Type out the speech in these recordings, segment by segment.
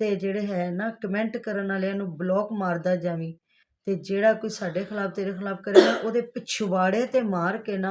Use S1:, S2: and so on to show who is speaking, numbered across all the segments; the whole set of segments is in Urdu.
S1: ਤੇ ਜਿਹੜੇ ਹੈ ਨਾ ਕਮੈਂਟ ਕਰਨ ਵਾਲਿਆਂ ਨੂੰ ਬਲੌਕ ਮਾਰਦਾ ਜਾਵੀਂ, ਤੇ ਜਿਹੜਾ ਕੋਈ ਸਾਡੇ ਖਿਲਾਫ ਤੇਰੇ ਖਿਲਾਫ ਕਰੇ ਨਾ ਉਹਦੇ ਪਿਛਵਾੜੇ ਤੇ ਮਾਰ ਕੇ ਨਾ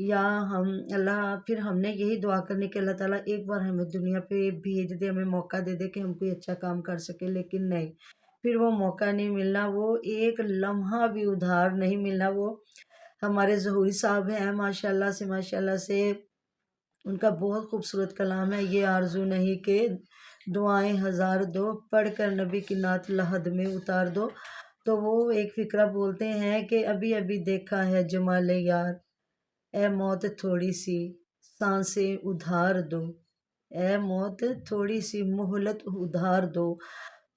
S1: یا ہم اللہ پھر ہم نے یہی دعا کرنی کہ اللہ تعالیٰ ایک بار ہمیں دنیا پہ بھیج دے، ہمیں موقع دے دے کہ ہم کوئی اچھا کام کر سکیں، لیکن نہیں، پھر وہ موقع نہیں ملنا، وہ ایک لمحہ بھی ادھار نہیں ملنا۔ وہ ہمارے ظہوری صاحب ہیں ماشاء اللہ سے ان کا بہت خوبصورت کلام ہے، یہ آرزو نہیں کہ دعائیں ہزار دو، پڑھ کر نبی کی نعت لحد میں اتار دو۔ تو وہ ایک فقرہ بولتے ہیں کہ ابھی ابھی دیکھا ہے جمال یار، اے موت تھوڑی سی سانسیں ادھار دو، اے موت تھوڑی سی مہلت ادھار دو۔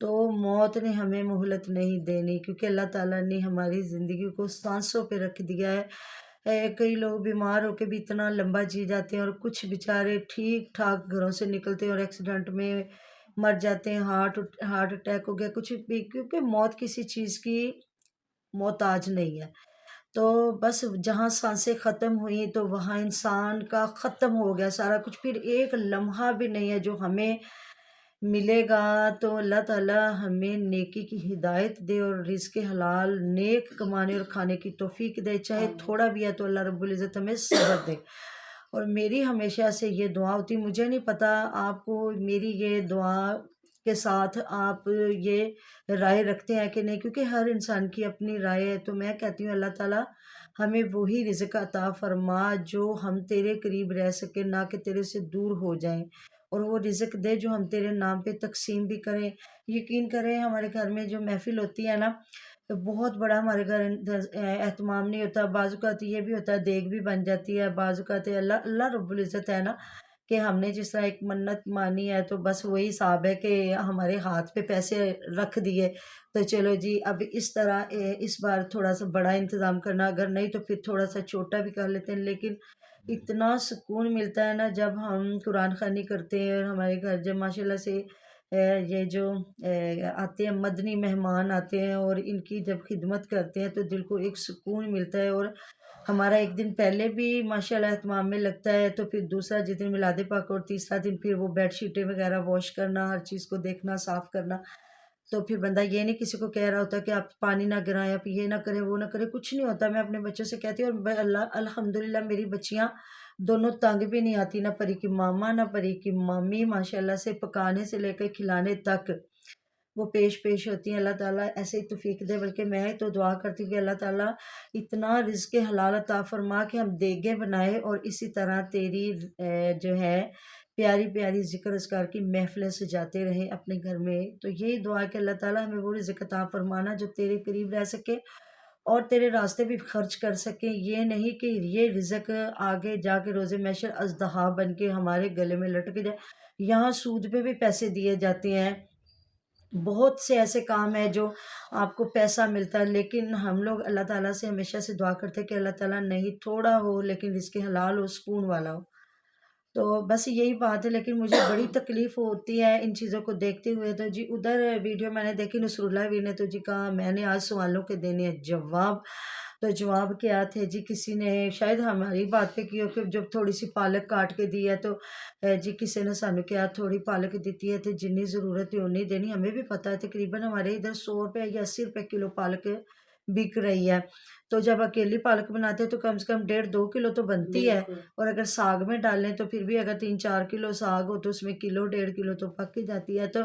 S1: تو موت نے ہمیں مہلت نہیں دینی، کیونکہ اللہ تعالیٰ نے ہماری زندگی کو سانسوں پہ رکھ دیا ہے۔ کئی لوگ بیمار ہو کے بھی اتنا لمبا جی جاتے ہیں، اور کچھ بیچارے ٹھیک ٹھاک گھروں سے نکلتے ہیں اور ایکسیڈنٹ میں مر جاتے ہیں، ہارٹ اٹیک ہو گیا کچھ بھی، کیونکہ موت کسی چیز کی محتاج نہیں ہے۔ تو بس جہاں سانسیں ختم ہوئیں تو وہاں انسان کا ختم ہو گیا سارا کچھ، پھر ایک لمحہ بھی نہیں ہے جو ہمیں ملے گا۔ تو اللہ تعالیٰ ہمیں نیکی کی ہدایت دے اور رزق حلال نیک کمانے اور کھانے کی توفیق دے، چاہے تھوڑا بھی ہے تو اللہ رب العزت ہمیں صبر دے۔ اور میری ہمیشہ سے یہ دعا ہوتی، مجھے نہیں پتہ آپ کو میری یہ دعا کے ساتھ آپ یہ رائے رکھتے ہیں کہ نہیں، کیونکہ ہر انسان کی اپنی رائے ہے۔ تو میں کہتی ہوں اللہ تعالیٰ ہمیں وہی رزق عطا فرما جو ہم تیرے قریب رہ سکیں، نہ کہ تیرے سے دور ہو جائیں، اور وہ رزق دے جو ہم تیرے نام پہ تقسیم بھی کریں۔ یقین کریں ہمارے گھر میں جو محفل ہوتی ہے نا، بہت بڑا ہمارے گھر اہتمام نہیں ہوتا، بعض اوقات یہ بھی ہوتا ہے دیگ بھی بن جاتی ہے، بعض اوقات اللہ رب العزت ہے نا کہ ہم نے جس طرح ایک منت مانی ہے تو بس وہی حساب ہے کہ ہمارے ہاتھ پہ پیسے رکھ دیے تو چلو جی اب اس طرح اس بار تھوڑا سا بڑا انتظام کرنا، اگر نہیں تو پھر تھوڑا سا چھوٹا بھی کر لیتے ہیں۔ لیکن اتنا سکون ملتا ہے نا جب ہم قرآن خوانی کرتے ہیں، اور ہمارے گھر جب ماشاءاللہ سے یہ جو آتے ہیں مدنی مہمان آتے ہیں اور ان کی جب خدمت کرتے ہیں تو دل کو ایک سکون ملتا ہے۔ اور ہمارا ایک دن پہلے بھی ماشاءاللہ اہتمام میں لگتا ہے، تو پھر دوسرا جس دن میلاد پاک اور تیسرا دن پھر وہ بیڈ شیٹیں وغیرہ واش کرنا، ہر چیز کو دیکھنا صاف کرنا۔ تو پھر بندہ یہ نہیں کسی کو کہہ رہا ہوتا کہ آپ پانی نہ گرائیں، آپ یہ نہ کریں وہ نہ کریں، کچھ نہیں ہوتا۔ میں اپنے بچوں سے کہتی ہوں، اور اللہ الحمدللہ میری بچیاں دونوں تنگ بھی نہیں آتی، نہ پری کی ماما نہ پری کی مامی، ماشاءاللہ سے پکانے سے لے کے کھلانے تک وہ پیش ہوتی ہیں۔ اللہ تعالیٰ ایسے ہی توفیق دے، بلکہ میں تو دعا کرتی ہوں کہ اللہ تعالیٰ اتنا رزق حلال عطا فرما کہ ہم دیگیں بنائے اور اسی طرح تیری جو ہے پیاری پیاری ذکر اذکار کی محفلیں سجاتے رہیں اپنے گھر میں۔ تو یہی دعا ہے کہ اللہ تعالیٰ ہمیں وہ رزق عطا فرمانا جو تیرے قریب رہ سکے اور تیرے راستے بھی خرچ کر سکیں۔ یہ نہیں کہ یہ رزق آگے جا کے روز محشر اژدہا بن کے ہمارے گلے میں لٹک جائے۔ یہاں سود پہ بھی پیسے دیے جاتے ہیں، بہت سے ایسے کام ہیں جو آپ کو پیسہ ملتا ہے، لیکن ہم لوگ اللہ تعالیٰ سے ہمیشہ سے دعا کرتے ہیں کہ اللہ تعالیٰ نہیں تھوڑا ہو لیکن رزق حلال ہو، سکون والا ہو۔ تو بس یہی بات ہے، لیکن مجھے بڑی تکلیف ہوتی ہے ان چیزوں کو دیکھتے ہوئے۔ تو جی ادھر ویڈیو میں نے دیکھی نصر اللہ ویر نے تو جی کہا میں نے آج سوالوں کے دینے ہیں جواب۔ تو جواب کیا تھے جی، کسی نے شاید ہماری بات پہ کی ہو کہ جب تھوڑی سی پالک کاٹ کے دی ہے تو جی کسی نے سانو کیا تھوڑی پالک دیتی ہے تو جنی ضرورت ہے انی دینی۔ ہمیں بھی پتہ ہے تقریباً ہمارے ادھر 100 روپے یا 80 روپے کلو پالک بک رہی ہے۔ تو جب اکیلی پالک بناتے ہیں تو کم سے کم 1.5-2 کلو تو بنتی ہے، اور اگر ساگ میں ڈالیں تو پھر بھی اگر 3-4 کلو ساگ ہو تو اس میں کلو 1.5 کلو تو پک ہی جاتی ہے۔ تو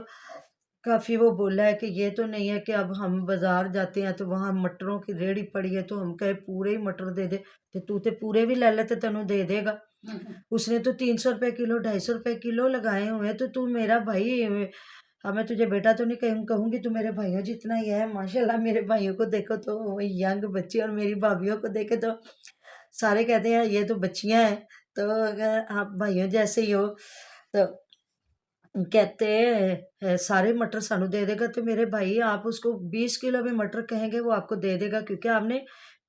S1: کافی وہ بولا ہے کہ یہ تو نہیں ہے کہ اب ہم بازار جاتے ہیں تو وہاں مٹروں کی ریڑھی پڑی ہے تو ہم کہے پورے ہی مٹر دے دے، تو تے پورے بھی لے لے تو تینوں دے دے گا۔ اس نے تو 300 روپے کلو 250 روپے کلو لگائے ہوئے ہیں، تو میرا بھائی، میں تجھے بیٹا تو نہیں کہوں گی، تو میرے بھائیوں جتنا ہی ہے۔ ماشاءاللہ میرے بھائیوں کو دیکھو تو ینگ بچے، اور میری بھابھیوں کو دیکھے تو سارے کہتے ہیں یہ تو بچیاں ہیں، تو اگر آپ بھائیوں جیسے ہی ہو تو کہتے سارے مٹر سانو دے دے گا۔ تو میرے بھائی آپ اس کو 20 کلو بھی مٹر کہیں گے وہ آپ کو دے دے گا، کیونکہ آپ نے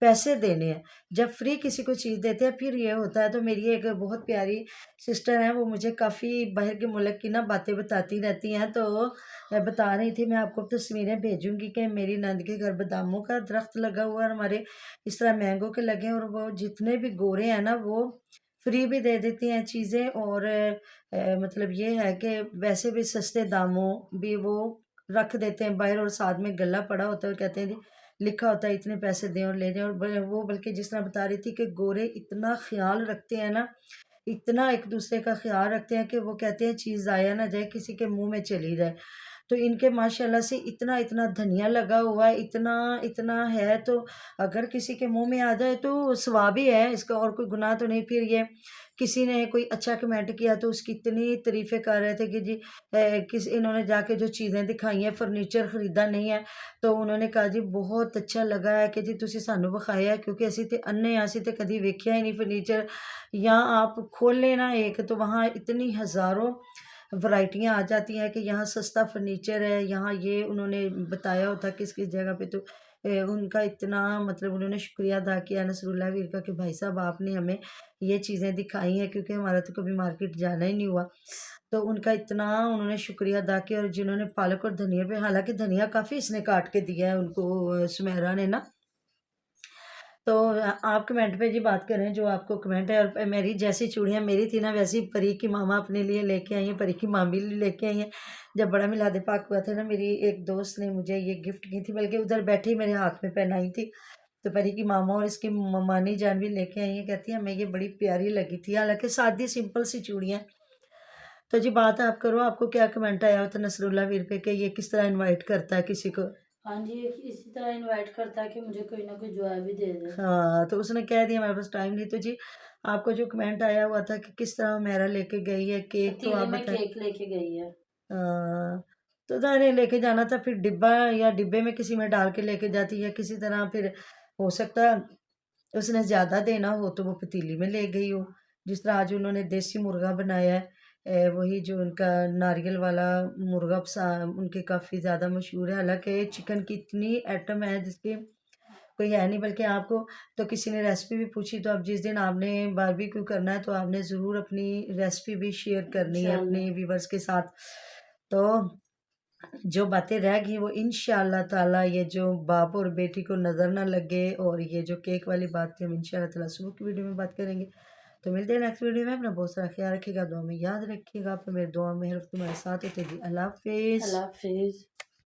S1: پیسے دینے ہیں۔ جب فری کسی کو چیز دیتے ہیں پھر یہ ہوتا ہے۔ تو میری ایک بہت پیاری سسٹر ہیں، وہ مجھے کافی باہر کے ملک کی نا باتیں بتاتی رہتی ہیں، تو بتا رہی تھی، میں آپ کو تصویریں بھیجوں گی کہ میری نند کے گھر باداموں کا درخت لگا ہوا ہے، ہمارے اس طرح مینگو کے لگے ہیں، اور وہ جتنے بھی گورے ہیں نا وہ فری بھی دے دیتی ہیں چیزیں، اور مطلب یہ ہے کہ ویسے بھی سستے داموں بھی وہ رکھ دیتے ہیں باہر، اور ساتھ میں گلا پڑا ہوتا ہے، اور کہتے ہیں جی لکھا ہوتا ہے اتنے پیسے دیں اور لے جائیں، اور وہ بلکہ جس طرح بتا رہی تھی کہ گورے اتنا خیال رکھتے ہیں نا، اتنا ایک دوسرے کا خیال رکھتے ہیں کہ وہ کہتے ہیں چیز ضائع نہ جائے، کسی کے منہ میں چلی جائے۔ تو ان کے ماشاءاللہ سے اتنا اتنا دھنیا لگا ہوا ہے، اتنا اتنا ہے، تو اگر کسی کے منہ میں آ جائے تو ثواب ہی ہے اس کا، اور کوئی گناہ تو نہیں۔ پھر یہ کسی نے کوئی اچھا کمنٹ کیا تو اس کی اتنی تعریفیں کر رہے تھے کہ جی انہوں نے جا کے جو چیزیں دکھائی ہیں، فرنیچر خریدا نہیں ہے، تو انہوں نے کہا جی بہت اچھا لگا ہے کہ جی تسی سانوں بخایا ہے، کیونکہ اسی تے انے اسی تے کدی ویکھیا ہی نہیں فرنیچر۔ یہاں آپ کھول لینا ایک تو وہاں اتنی ہزاروں ورائٹیاں آ جاتی ہیں کہ یہاں سستا فرنیچر ہے، یہاں یہ انہوں نے بتایا ہوتا کس کس جگہ پہ۔ تو ان کا اتنا مطلب انہوں نے شکریہ ادا کیا نصر اللہ ویر کا کہ بھائی صاحب آپ نے ہمیں یہ چیزیں دکھائی ہیں، کیونکہ ہمارا تو کبھی مارکیٹ جانا ہی نہیں ہوا۔ تو ان کا اتنا انہوں نے شکریہ ادا کیا، اور جنہوں نے پالک اور دھنیا پہ، حالانکہ دھنیا کافی اس نے کاٹ کے دیا ہے ان کو، سمیرا نے نا۔ تو آپ کمنٹ پہ جی بات کریں جو آپ کو کمنٹ ہے، اور میری جیسی چوڑیاں میری تھی نا ویسی پری کی ماما اپنے لیے لے کے آئی ہیں، پری کی مامی لیے لے کے آئی ہیں۔ جب بڑا میلاد پاک ہوا تھا نا، میری ایک دوست نے مجھے یہ گفٹ کی تھی، بلکہ ادھر بیٹھی میرے ہاتھ میں پہنائی تھی۔ تو پری کی ماما اور اس کی ممانی جان بھی لے کے آئی ہیں، کہتی ہیں ہمیں یہ بڑی پیاری لگی تھی، حالانکہ سادی سمپل سی چوڑیاں۔ تو جی بات آپ کرو، آپ کو کیا کمنٹ آیا ہوتا نصر اللہ ویر پہ کہ یہ کس طرح انوائٹ کرتا ہے کسی کو؟
S2: ہاں جی، اسی طرح انوائٹ کرتا ہے کہ مجھے کوئی نہ کوئی جواب بھی دے دے۔
S1: ہاں، تو اس نے کہہ دیا ہمارے پاس ٹائم نہیں۔ تو جی آپ کو جو کمنٹ آیا ہوا تھا کہ کس طرح میرا لے کے گئی ہے کیک، تو
S2: پتیلے
S1: آپ
S2: میں
S1: بتائیں۔
S2: کیک لے کے گئی ہے۔
S1: تو ظاہر لے کے جانا تھا، پھر ڈبہ یا ڈبے میں کسی میں ڈال کے لے کے جاتی ہے کسی طرح، پھر ہو سکتا ہے اس نے زیادہ دینا ہو تو وہ پتیلی میں لے گئی ہو۔ جس طرح آج انہوں نے دیسی مرغا بنایا ہے، وہی جو ان کا ناریل والا مرغا ان کے کافی زیادہ مشہور ہے، حالانکہ چکن کی اتنی ایٹم ہے جس کی کوئی ہے نہیں۔ بلکہ آپ کو تو کسی نے ریسپی بھی پوچھی، تو اب جس دن آپ نے باربیکیو کرنا ہے تو آپ نے ضرور اپنی ریسپی بھی شیئر کرنی ہے
S2: انشاءاللہ۔
S1: اپنے ویورز کے ساتھ۔ تو جو باتیں رہ گئی وہ انشاءاللہ تعالیٰ، یہ جو باپ اور بیٹی کو نظر نہ لگے، اور یہ جو کیک والی بات تھی ہم انشاءاللہ تعالیٰ صبح کی ویڈیو میں بات کریں گے۔ تو ملتے ہیں نیکسٹ ویڈیو میں، اپنا بہت سارا خیال رکھیے گا، دعا میں یاد رکھیے گا، آپ میرے دعا میں ہر وقت تمہارے ساتھ ہوتے جی۔ اللہ حافظ۔
S2: اللہ حافظ۔